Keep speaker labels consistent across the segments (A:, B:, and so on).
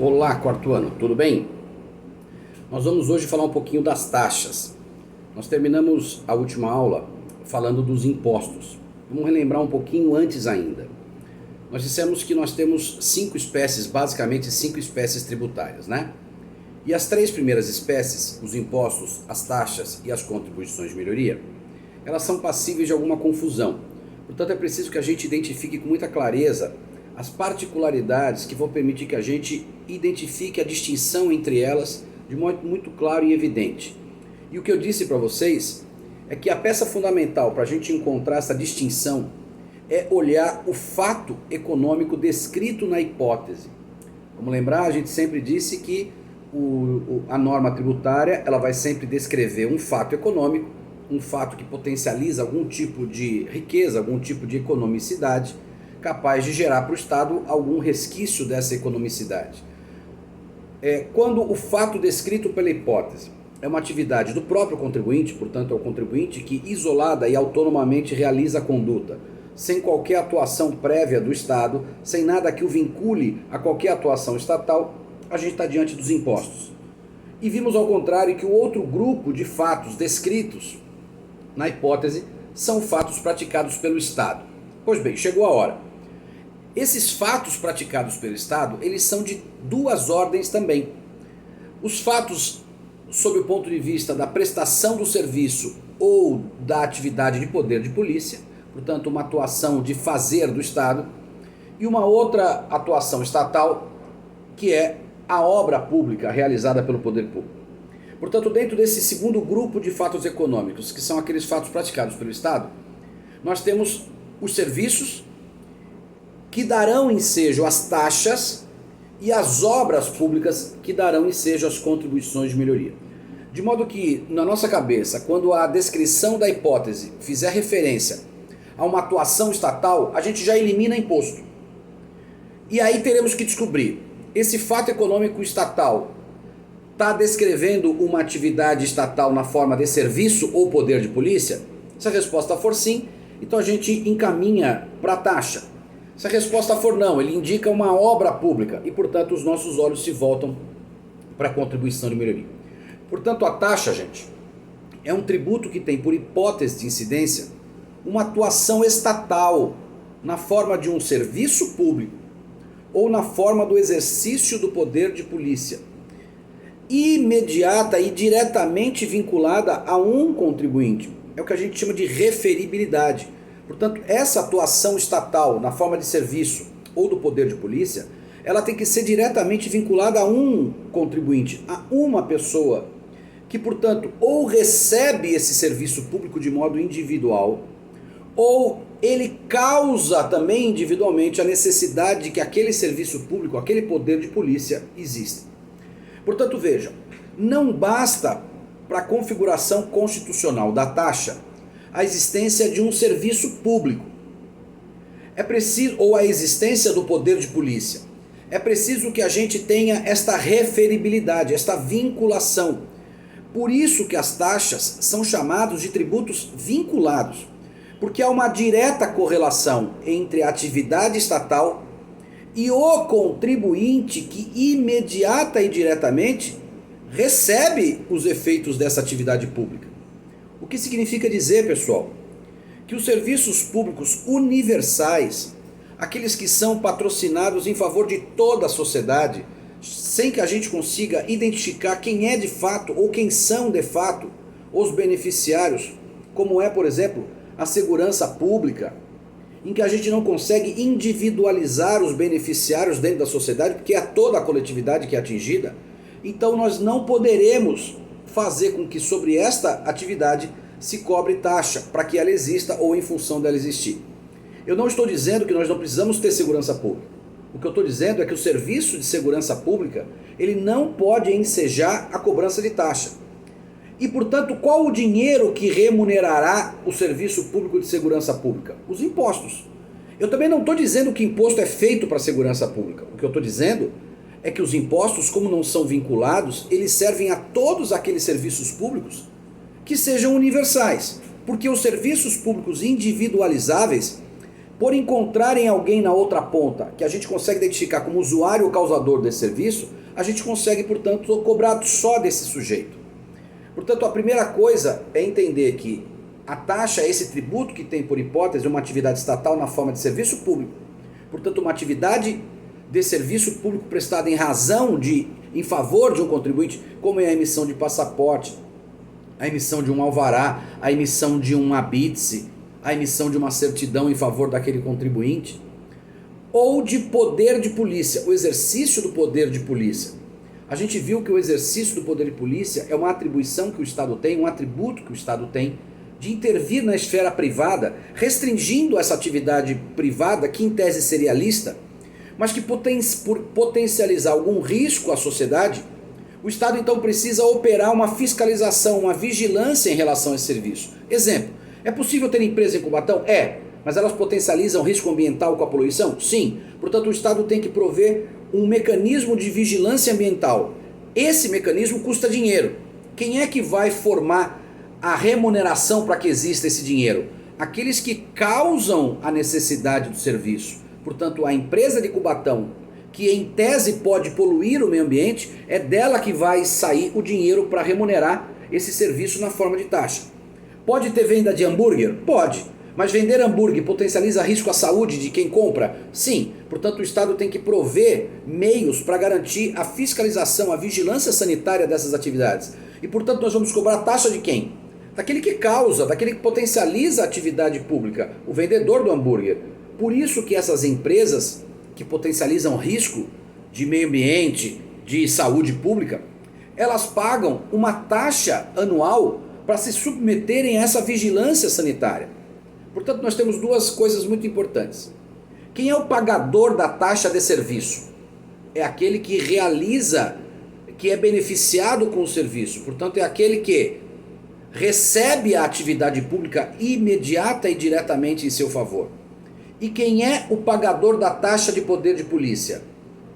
A: Olá, quarto ano, tudo bem? Nós vamos hoje falar um pouquinho das taxas. Nós terminamos a última aula falando dos impostos. Vamos relembrar um pouquinho antes ainda. Nós dissemos que nós temos basicamente cinco espécies tributárias, né? E as três primeiras espécies, os impostos, as taxas e as contribuições de melhoria, elas são passíveis de alguma confusão. Portanto, é preciso que a gente identifique com muita clareza as particularidades que vão permitir que a gente identifique a distinção entre elas de modo muito claro e evidente. E o que eu disse para vocês é que a peça fundamental para a gente encontrar essa distinção é olhar o fato econômico descrito na hipótese. Vamos lembrar, a gente sempre disse que a norma tributária ela vai sempre descrever um fato econômico, um fato que potencializa algum tipo de riqueza, algum tipo de economicidade, capaz de gerar para o Estado algum resquício dessa economicidade. Quando o fato descrito pela hipótese é uma atividade do próprio contribuinte, portanto é o contribuinte que isolada e autonomamente realiza a conduta, sem qualquer atuação prévia do Estado, sem nada que o vincule a qualquer atuação estatal, a gente está diante dos impostos. E vimos ao contrário que o outro grupo de fatos descritos na hipótese são fatos praticados pelo Estado. Pois bem, chegou a hora. Esses fatos praticados pelo Estado, eles são de duas ordens também. Os fatos sob o ponto de vista da prestação do serviço ou da atividade de poder de polícia, portanto uma atuação de fazer do Estado, e uma outra atuação estatal, que é a obra pública realizada pelo poder público. Portanto, dentro desse segundo grupo de fatos econômicos, que são aqueles fatos praticados pelo Estado, nós temos os serviços que darão ensejo às taxas e as obras públicas que darão ensejo às contribuições de melhoria. De modo que, na nossa cabeça, quando a descrição da hipótese fizer referência a uma atuação estatal, a gente já elimina imposto. E aí teremos que descobrir, esse fato econômico estatal está descrevendo uma atividade estatal na forma de serviço ou poder de polícia? Se a resposta for sim, então a gente encaminha para a taxa. Se a resposta for não, ele indica uma obra pública e, portanto, os nossos olhos se voltam para a contribuição de melhoria. Portanto, a taxa, gente, é um tributo que tem por hipótese de incidência uma atuação estatal na forma de um serviço público ou na forma do exercício do poder de polícia, imediata e diretamente vinculada a um contribuinte. É o que a gente chama de referibilidade. Portanto, essa atuação estatal na forma de serviço ou do poder de polícia, ela tem que ser diretamente vinculada a um contribuinte, a uma pessoa, que, portanto, ou recebe esse serviço público de modo individual, ou ele causa também individualmente a necessidade de que aquele serviço público, aquele poder de polícia exista. Portanto, vejam, não basta para a configuração constitucional da taxa a existência de um serviço público. É preciso, ou a existência do poder de polícia. É preciso que a gente tenha esta referibilidade, esta vinculação. Por isso que as taxas são chamados de tributos vinculados, porque há uma direta correlação entre a atividade estatal e o contribuinte que imediata e diretamente recebe os efeitos dessa atividade pública. O que significa dizer, pessoal, que os serviços públicos universais, aqueles que são patrocinados em favor de toda a sociedade, sem que a gente consiga identificar quem é de fato ou quem são de fato os beneficiários, como é, por exemplo, a segurança pública, em que a gente não consegue individualizar os beneficiários dentro da sociedade, porque é toda a coletividade que é atingida, então nós não poderemos fazer com que sobre esta atividade se cobre taxa para que ela exista ou em função dela existir. Eu não estou dizendo que nós não precisamos ter segurança pública. O que eu estou dizendo é que o serviço de segurança pública ele não pode ensejar a cobrança de taxa. E, portanto, qual o dinheiro que remunerará o serviço público de segurança pública? Os impostos. Eu também não estou dizendo que imposto é feito para a segurança pública. O que eu estou dizendo é que os impostos, como não são vinculados, eles servem a todos aqueles serviços públicos que sejam universais. Porque os serviços públicos individualizáveis por encontrarem alguém na outra ponta, que a gente consegue identificar como usuário ou causador desse serviço, a gente consegue, portanto, cobrar só desse sujeito. Portanto, a primeira coisa é entender que a taxa é esse tributo que tem, por hipótese, uma atividade estatal na forma de serviço público. Portanto, uma atividade de serviço público prestada em favor de um contribuinte, como é a emissão de passaporte, a emissão de um alvará, a emissão de um habite-se, a emissão de uma certidão em favor daquele contribuinte, ou de poder de polícia, o exercício do poder de polícia. A gente viu que o exercício do poder de polícia é uma atribuição que o Estado tem, um atributo que o Estado tem, de intervir na esfera privada, restringindo essa atividade privada, que em tese seria lícita, mas que por potencializar algum risco à sociedade, o Estado então precisa operar uma fiscalização, uma vigilância em relação a esse serviço. Exemplo, é possível ter empresa em Cubatão? É, mas elas potencializam risco ambiental com a poluição? Sim. Portanto, o Estado tem que prover um mecanismo de vigilância ambiental. Esse mecanismo custa dinheiro. Quem é que vai formar a remuneração para que exista esse dinheiro? Aqueles que causam a necessidade do serviço. Portanto, a empresa de Cubatão, que em tese pode poluir o meio ambiente, é dela que vai sair o dinheiro para remunerar esse serviço na forma de taxa. Pode ter venda de hambúrguer? Pode. Mas vender hambúrguer potencializa risco à saúde de quem compra? Sim. Portanto, o Estado tem que prover meios para garantir a fiscalização, a vigilância sanitária dessas atividades. E, portanto, nós vamos cobrar a taxa de quem? Daquele que causa, daquele que potencializa a atividade pública, o vendedor do hambúrguer. Por isso que essas empresas que potencializam risco de meio ambiente, de saúde pública, elas pagam uma taxa anual para se submeterem a essa vigilância sanitária. Portanto, nós temos duas coisas muito importantes. Quem é o pagador da taxa de serviço? É aquele que realiza, que é beneficiado com o serviço. Portanto, é aquele que recebe a atividade pública imediata e diretamente em seu favor. E quem é o pagador da taxa de poder de polícia?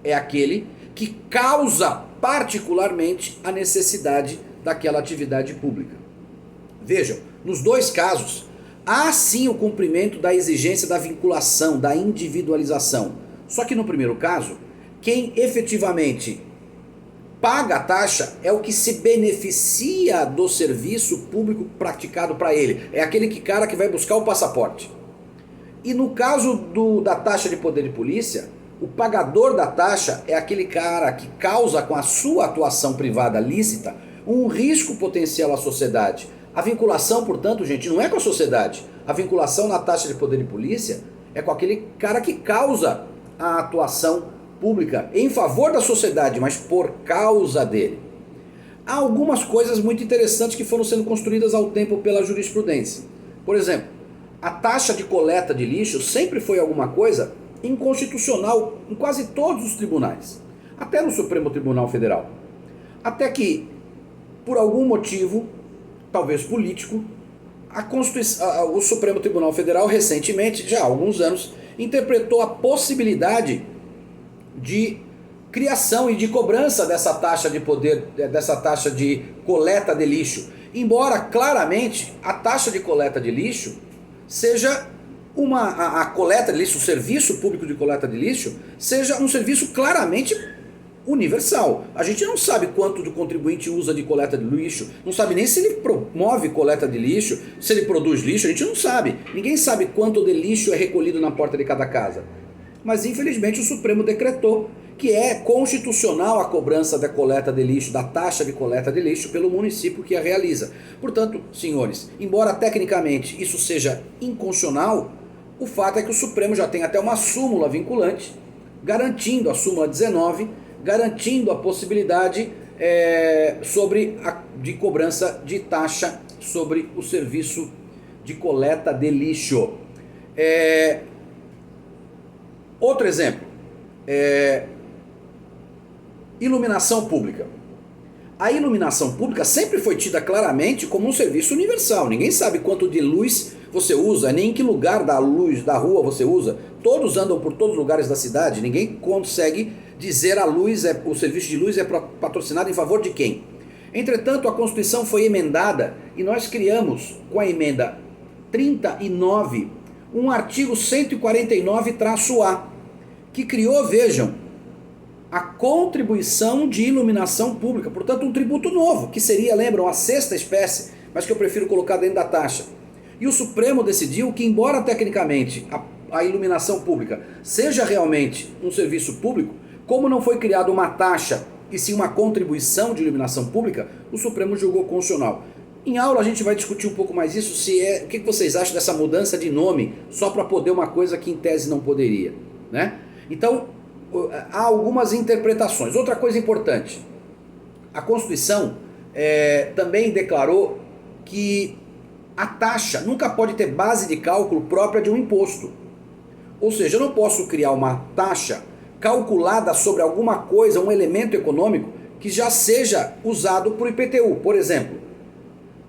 A: É aquele que causa particularmente a necessidade daquela atividade pública. Vejam, nos dois casos, há sim o cumprimento da exigência da vinculação, da individualização. Só que no primeiro caso, quem efetivamente paga a taxa é o que se beneficia do serviço público praticado para ele. É aquele cara que vai buscar o passaporte. E no caso da taxa de poder de polícia, o pagador da taxa é aquele cara que causa com a sua atuação privada lícita um risco potencial à sociedade. A vinculação, portanto, gente, não é com a sociedade. A vinculação na taxa de poder de polícia é com aquele cara que causa a atuação pública em favor da sociedade, mas por causa dele. Há algumas coisas muito interessantes que foram sendo construídas ao tempo pela jurisprudência. Por exemplo, a taxa de coleta de lixo sempre foi alguma coisa inconstitucional em quase todos os tribunais, até no Supremo Tribunal Federal. Até que, por algum motivo, talvez político, o Supremo Tribunal Federal recentemente, já há alguns anos, interpretou a possibilidade de criação e de cobrança dessa taxa de poder, dessa taxa de coleta de lixo. Embora claramente a taxa de coleta de lixo seja a coleta de lixo, o serviço público de coleta de lixo, seja um serviço claramente universal. A gente não sabe quanto do contribuinte usa de coleta de lixo, não sabe nem se ele promove coleta de lixo, se ele produz lixo, a gente não sabe. Ninguém sabe quanto de lixo é recolhido na porta de cada casa. Mas infelizmente o Supremo decretou que é constitucional a cobrança da coleta de lixo, da taxa de coleta de lixo pelo município que a realiza. Portanto, senhores, embora tecnicamente isso seja inconstitucional, o fato é que o Supremo já tem até uma súmula vinculante, garantindo a súmula 19, garantindo a possibilidade de cobrança de taxa sobre o serviço de coleta de lixo. Outro exemplo, iluminação pública. A iluminação pública sempre foi tida claramente como um serviço universal. Ninguém sabe quanto de luz você usa, nem em que lugar da luz da rua você usa. Todos andam por todos os lugares da cidade, ninguém consegue dizer o serviço de luz é patrocinado em favor de quem. Entretanto, a Constituição foi emendada e nós criamos, com a emenda 39, um artigo 149-A, que criou, vejam, a contribuição de iluminação pública, portanto um tributo novo, que seria, lembram, a sexta espécie, mas que eu prefiro colocar dentro da taxa. E o Supremo decidiu que, embora tecnicamente a iluminação pública seja realmente um serviço público, como não foi criada uma taxa e sim uma contribuição de iluminação pública, o Supremo julgou constitucional. Em aula a gente vai discutir um pouco mais isso, o que vocês acham dessa mudança de nome, só para poder uma coisa que em tese não poderia, né? Então, há algumas interpretações. Outra coisa importante, a Constituição também declarou que a taxa nunca pode ter base de cálculo própria de um imposto. Ou seja, eu não posso criar uma taxa calculada sobre alguma coisa, um elemento econômico, que já seja usado por IPTU. Por exemplo,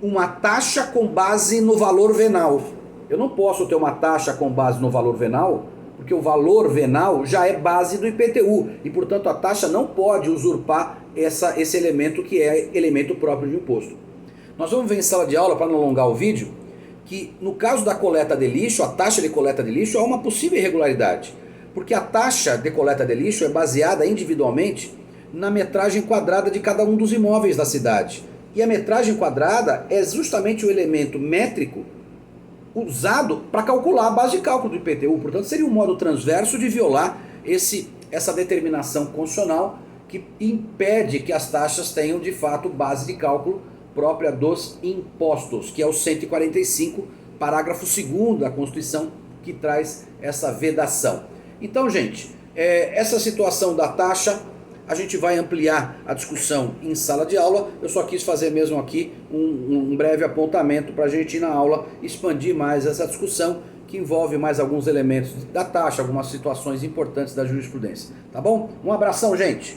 A: uma taxa com base no valor venal. Eu não posso ter uma taxa com base no valor venal, porque o valor venal já é base do IPTU. E, portanto, a taxa não pode usurpar esse elemento que é elemento próprio de imposto. Nós vamos ver em sala de aula, para não alongar o vídeo, que no caso da coleta de lixo, a taxa de coleta de lixo há uma possível irregularidade. Porque a taxa de coleta de lixo é baseada individualmente na metragem quadrada de cada um dos imóveis da cidade. E a metragem quadrada é justamente o elemento métrico usado para calcular a base de cálculo do IPTU. Portanto, seria um modo transverso de violar essa determinação constitucional que impede que as taxas tenham de fato base de cálculo própria dos impostos, que é o 145, parágrafo 2º da Constituição, que traz essa vedação. Então, gente, essa situação da taxa, a gente vai ampliar a discussão em sala de aula. Eu só quis fazer mesmo aqui um breve apontamento para a gente ir na aula expandir mais essa discussão, que envolve mais alguns elementos da taxa, algumas situações importantes da jurisprudência. Tá bom? Um abração, gente!